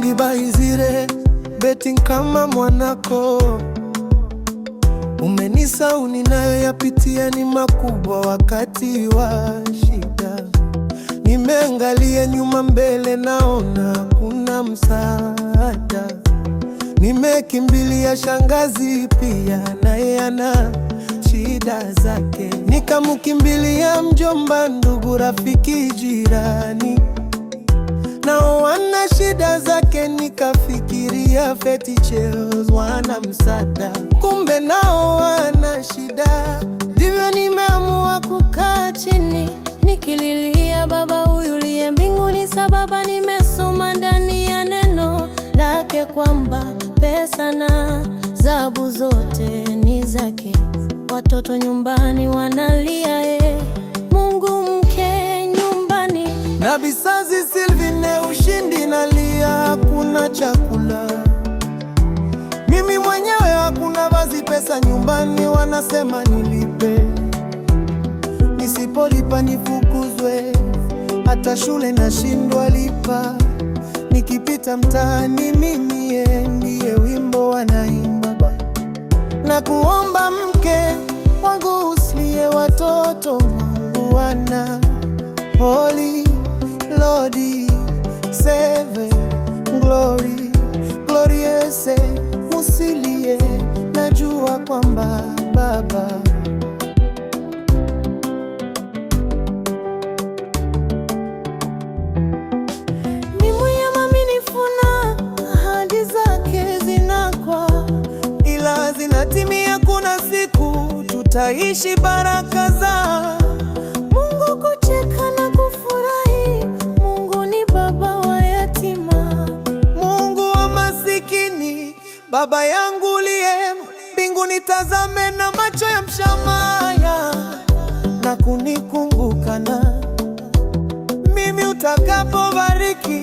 ulibaizire betting kama mwanako. Umenisahau ninayoyapitia ni makubwa wakati wa shida. Nimeangalia nyuma, mbele naona kuna msaada. Nimekimbilia shangazi pia, naye ana shida zake. Nikamkimbilia mjomba, ndugu, rafiki, jirani, nao wana shida zake. Nikafikiria fetichels wana msaada, kumbe nao wana shida. Ndivyo nimeamua kukaa chini nikililia Baba huyu uliye mbinguni, sababu nimesoma ndani ya neno lake kwamba pesa na dhahabu zote ni zake. Watoto nyumbani wanalia, Mungu mke nyumbani. Na Bisazi Sylvine ushindi nalia, hakuna chakula. Mimi mwenyewe hakuna vazi, pesa nyumbani wanasema nilipe. Nisipolipa nifukuzwe, hata shule nashindwa lipa. Nikipita mtaani mimi ndiye wimbo wanaimba. Na kuomba mke wangu usilie, watoto wangu wana Holy Lord, save glory, glorious, musilie, najua kwamba Baba ni mwaminifu na ahadi zake zinakwa, ila zinatimia. Kuna siku tutaishi baraka za Mungu, kucheka na kufurahi. Mungu ni baba wa yatima, Mungu wa masikini. Baba yangu uliye mbinguni, tazame na macho ya mshamaya na kunikumbuka na mimi utakapobariki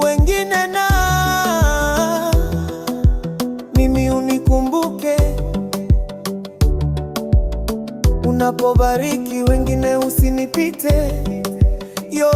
wengine, na mimi unikumbuke. Unapobariki wengine usinipite, yo.